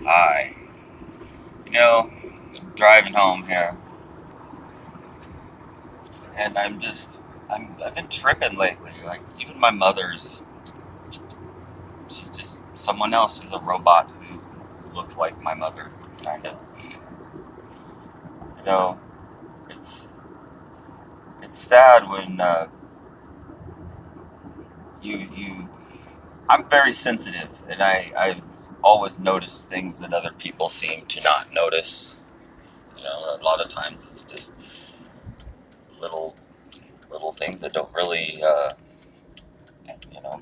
Hi. You know, driving home here, and I've been tripping lately. Like, even my mother's, she's just someone else. She's a robot who looks like my mother, kind of. You know, it's, it's sad when you, I'm very sensitive, and I've always noticed things that other people seem to not notice. A lot of times it's just little, little things that don't really,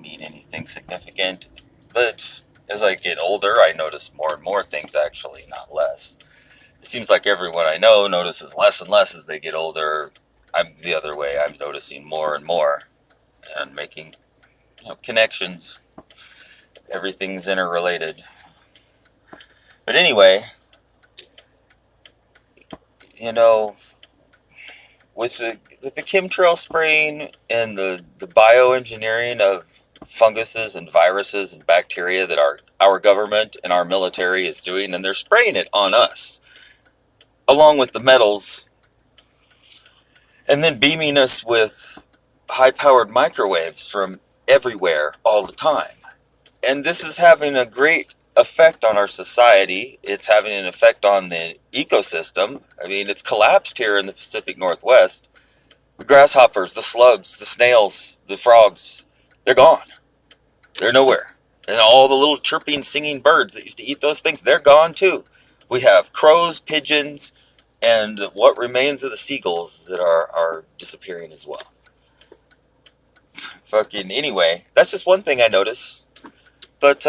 mean anything significant. But as I get older, I notice more and more things actually, not less. It seems like everyone I know notices less and less as they get older. I'm the other way. I'm noticing more and more and making connections. Everything's interrelated. But anyway, you know, with the chemtrail spraying and the bioengineering of funguses and viruses and bacteria that our government and our military is doing, and they're spraying it on us, along with the metals, and then beaming us with high-powered microwaves from everywhere all the time. And this is having a great effect on our society. It's having an effect on the ecosystem. I mean, it's collapsed here in the Pacific Northwest. The grasshoppers, the slugs, the snails, the frogs, they're gone. They're nowhere. And all the little chirping, singing birds that used to eat those things, they're gone too. We have crows, pigeons, and what remains of the seagulls that are disappearing as well. Fucking anyway, that's just one thing I notice. But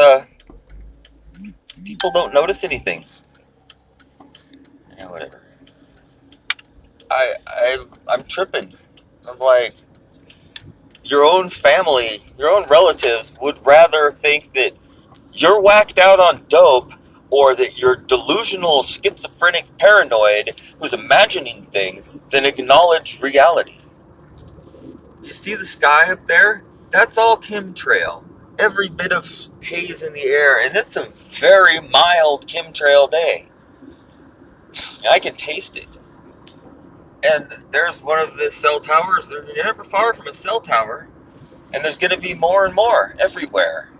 people don't notice anything. Yeah, whatever. I'm tripping. I'm like, your own family, your own relatives would rather think that you're whacked out on dope or that you're delusional, schizophrenic, paranoid who's imagining things than acknowledge reality. Do you see the sky up there? That's all chemtrail. Every bit of haze in the air, and it's a very mild chemtrail day. I can taste it. And there's one of the cell towers. You're never far from a cell tower, and there's going to be more and more everywhere.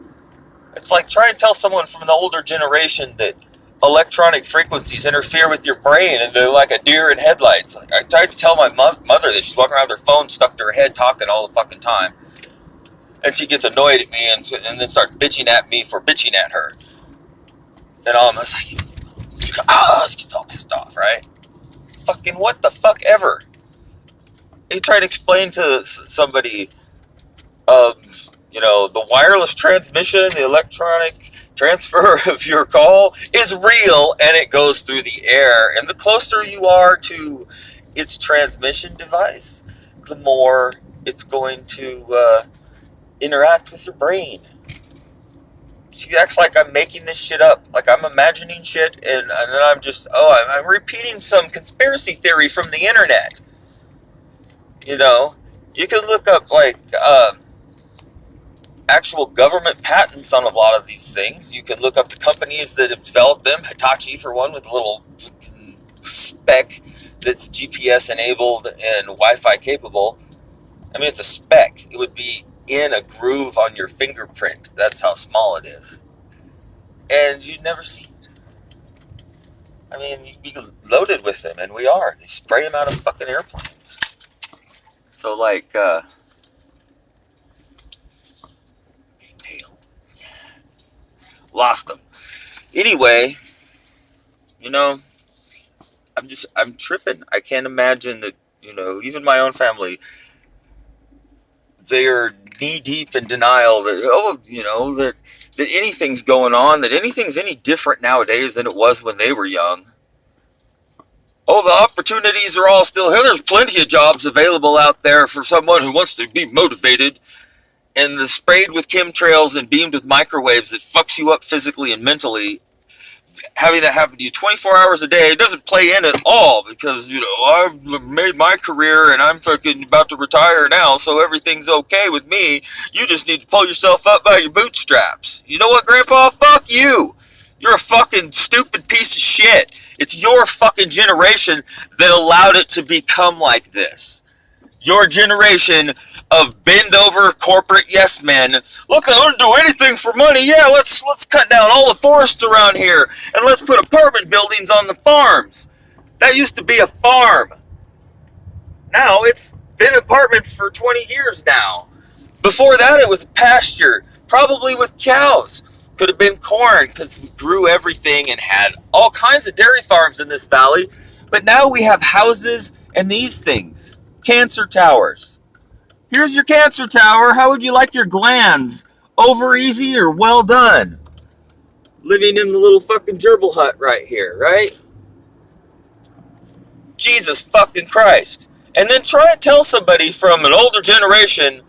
It's like trying to tell someone from the older generation that electronic frequencies interfere with your brain and they're like a deer in headlights. Like, I tried to tell my mother that she's walking around with her phone stuck to her head talking all the fucking time. And she gets annoyed at me and then starts bitching at me for bitching at her. And I'm just like, she gets all pissed off, right? Fucking what the fuck ever. You try to explain to somebody, um, the wireless transmission, the electronic transfer of your call is real and it goes through the air. And the closer you are to its transmission device, the more it's going to interact with your brain. She acts like I'm making this shit up, like I'm imagining shit, and then I'm repeating some conspiracy theory from the internet. You can look up like actual government patents on a lot of these things. You can look up the companies that have developed them. Hitachi, for one, with a little speck that's GPS enabled and Wi-Fi capable. I mean, it's a speck. It would be in a groove on your fingerprint. That's how small it is. And you'd never see it. I mean, you'd be loaded with them, and we are. They spray them out of fucking airplanes. So, like, tailed. Yeah. Lost them. Anyway, you know, I'm tripping. I can't imagine that, even my own family, they are knee deep in denial that anything's going on, that anything's any different nowadays than it was when they were young. Oh, the opportunities are all still here. There's plenty of jobs available out there for someone who wants to be motivated. And the sprayed with chemtrails and beamed with microwaves that fucks you up physically and mentally, having that happen to you 24 hours a day, it doesn't play in at all because, I've made my career and I'm fucking about to retire now, so everything's okay with me. You just need to pull yourself up by your bootstraps. You know what, Grandpa? Fuck you. You're a fucking stupid piece of shit. It's your fucking generation that allowed it to become like this. Your generation of bend over corporate yes men. Look, I don't do anything for money. Yeah, let's cut down all the forests around here and let's put apartment buildings on the farms. That used to be a farm. Now it's been apartments for 20 years now. Before that it was a pasture, probably with cows. Could have been corn because we grew everything and had all kinds of dairy farms in this valley. But now we have houses and these things. Cancer towers. Here's your cancer tower. How would you like your glands? Over easy or well done? Living in the little fucking gerbil hut right here, right? Jesus fucking Christ. And then try and tell somebody from an older generation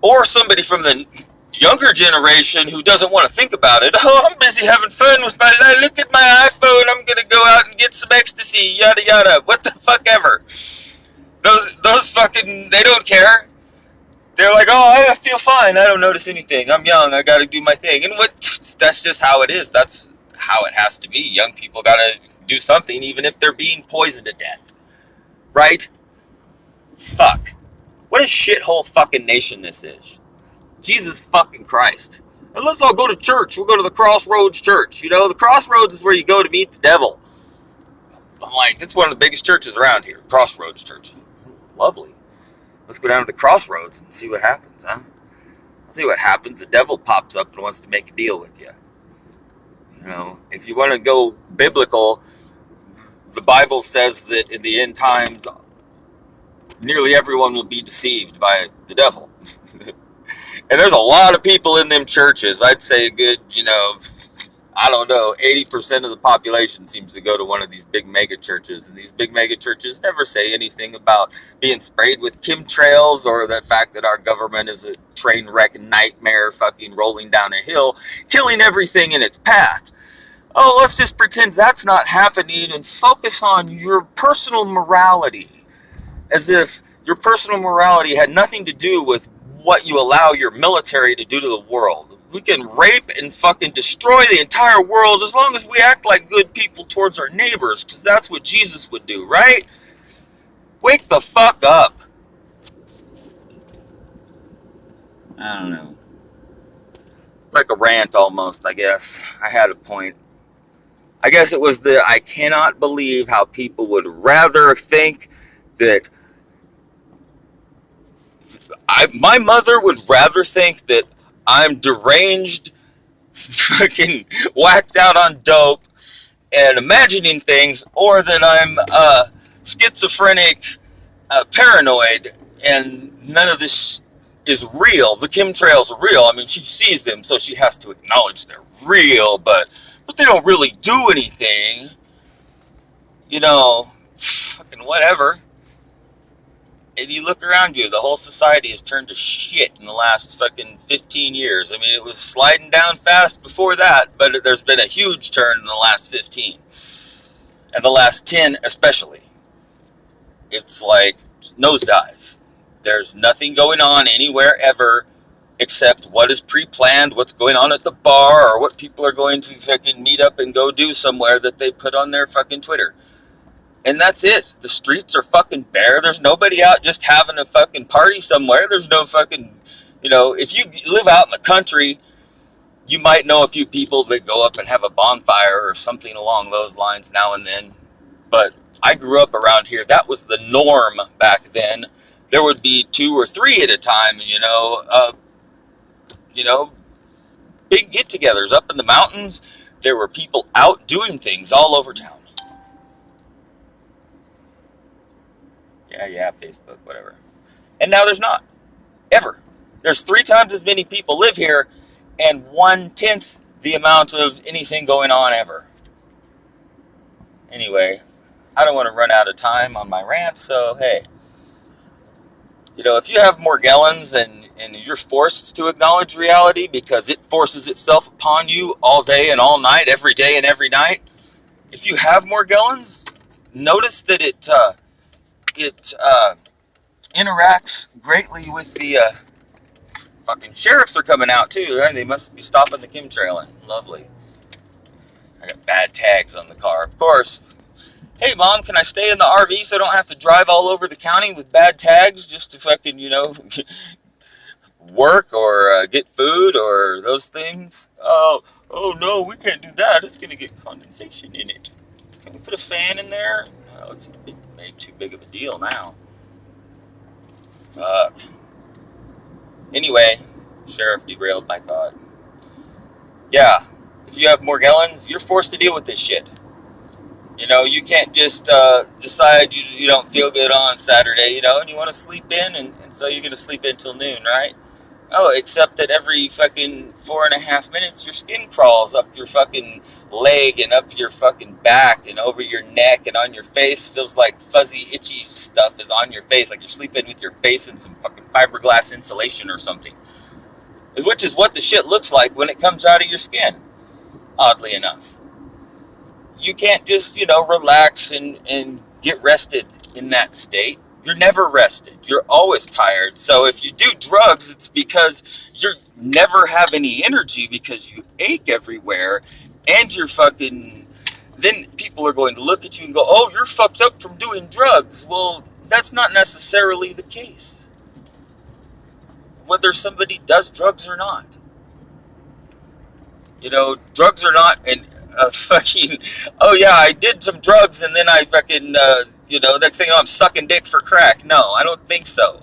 or somebody from the younger generation who doesn't want to think about it. Oh, I'm busy having fun with my life. Look at my iPhone. I'm going to go out and get some ecstasy. Yada, yada. What the fuck ever. Those fucking, they don't care. They're like, oh, I feel fine. I don't notice anything. I'm young. I got to do my thing. And that's just how it is. That's how it has to be. Young people got to do something, even if they're being poisoned to death. Right? Fuck. What a shithole fucking nation this is. Jesus fucking Christ. And let's all go to church. We'll go to the Crossroads Church. The Crossroads is where you go to meet the devil. I'm like, it's one of the biggest churches around here. Crossroads Church. Lovely. Let's go down to the Crossroads and see what happens, huh? See what happens. The devil pops up and wants to make a deal with you. If you want to go biblical, the Bible says that in the end times, nearly everyone will be deceived by the devil. And there's a lot of people in them churches. I'd say a good, 80% of the population seems to go to one of these big mega churches. And these big mega churches never say anything about being sprayed with chemtrails or the fact that our government is a train wreck nightmare fucking rolling down a hill, killing everything in its path. Oh, let's just pretend that's not happening and focus on your personal morality. As if your personal morality had nothing to do with what you allow your military to do to the world. We can rape and fucking destroy the entire world as long as we act like good people towards our neighbors, because that's what Jesus would do, right? Wake the fuck up. I don't know. It's like a rant almost, I guess. I had a point. I guess it was that I cannot believe how people would rather think that my mother would rather think that I'm deranged, fucking whacked out on dope, and imagining things, or that I'm schizophrenic, paranoid, and none of this is real. The chemtrails are real. I mean, she sees them, so she has to acknowledge they're real, but they don't really do anything. Fucking whatever. If you look around you, the whole society has turned to shit in the last fucking 15 years. I mean, it was sliding down fast before that, but there's been a huge turn in the last 15. And the last 10 especially. It's like nosedive. There's nothing going on anywhere ever except what is pre-planned, what's going on at the bar, or what people are going to fucking meet up and go do somewhere that they put on their fucking Twitter. And that's it. The streets are fucking bare. There's nobody out just having a fucking party somewhere. There's no fucking, if you live out in the country, you might know a few people that go up and have a bonfire or something along those lines now and then. But I grew up around here. That was the norm back then. There would be 2 or 3 at a time, big get-togethers up in the mountains. There were people out doing things all over town. Yeah, Facebook, whatever. And now there's not. Ever. There's 3 times as many people live here and 1/10 the amount of anything going on ever. Anyway, I don't want to run out of time on my rant, so hey. If you have Morgellons and and you're forced to acknowledge reality because it forces itself upon you all day and all night, every day and every night. If you have Morgellons, notice that it interacts greatly with the fucking sheriffs are coming out too. Right? They must be stopping the chemtrailing. Lovely. I got bad tags on the car, of course. Hey, Mom, can I stay in the RV so I don't have to drive all over the county with bad tags just to fucking, work or get food or those things? Oh no, we can't do that. It's going to get condensation in it. Can we put a fan in there? No, it's made too big of a deal now. Fuck. Anyway, Sheriff derailed my thought. Yeah, if you have Morgellons, you're forced to deal with this shit. You can't just decide you don't feel good on Saturday, and you want to sleep in, and so you're going to sleep in till noon, right? Oh, except that every fucking 4.5 minutes, your skin crawls up your fucking leg and up your fucking back and over your neck and on your face. Feels like fuzzy, itchy stuff is on your face, like you're sleeping with your face in some fucking fiberglass insulation or something. Which is what the shit looks like when it comes out of your skin, oddly enough. You can't just, relax and get rested in that state. You're never rested. You're always tired. So if you do drugs, it's because you never have any energy because you ache everywhere and you're fucking... Then people are going to look at you and go, oh, you're fucked up from doing drugs. Well, that's not necessarily the case. Whether somebody does drugs or not. Drugs are not fucking, oh yeah, I did some drugs and then I fucking, next thing you know, I'm sucking dick for crack. No, I don't think so.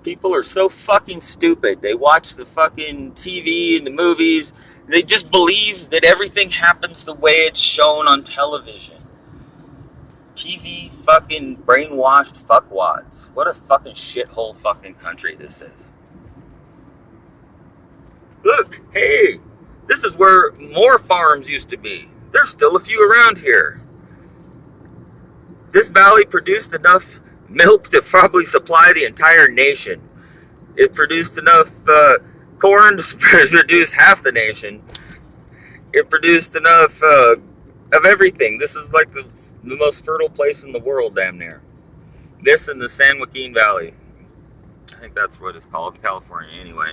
People are so fucking stupid. They watch the fucking TV and the movies. They just believe that everything happens the way it's shown on television. TV fucking brainwashed fuckwads. What a fucking shithole fucking country this is. Look, hey, this is where more farms used to be. There's still a few around here. This valley produced enough milk to probably supply the entire nation. It produced enough corn to produce half the nation. It produced enough of everything. This is like the most fertile place in the world, damn near. This and the San Joaquin Valley. I think that's what it's called, California, anyway.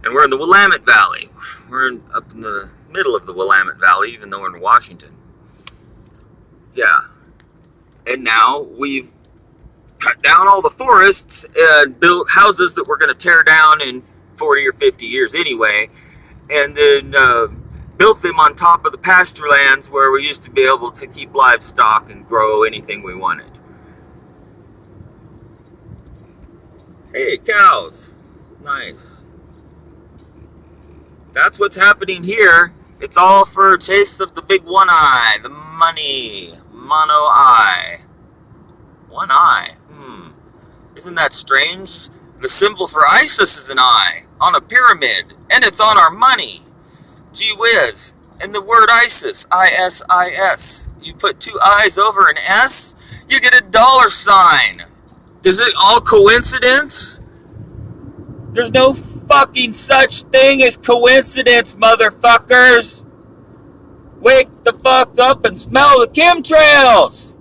And we're in the Willamette Valley. We're up in the middle of the Willamette Valley, even though we're in Washington. Yeah. And now we've cut down all the forests and built houses that we're going to tear down in 40 or 50 years anyway. And then built them on top of the pasture lands where we used to be able to keep livestock and grow anything we wanted. Hey, cows. Nice. That's what's happening here. It's all for a chase of the big one eye, the money, mono eye. One eye. Isn't that strange? The symbol for ISIS is an eye on a pyramid, and it's on our money. Gee whiz. And the word ISIS, I-S-I-S. You put two I's over an S, you get a dollar sign. Is it all coincidence? There's no fucking such thing as coincidence, motherfuckers. Wake the fuck up and smell the chemtrails.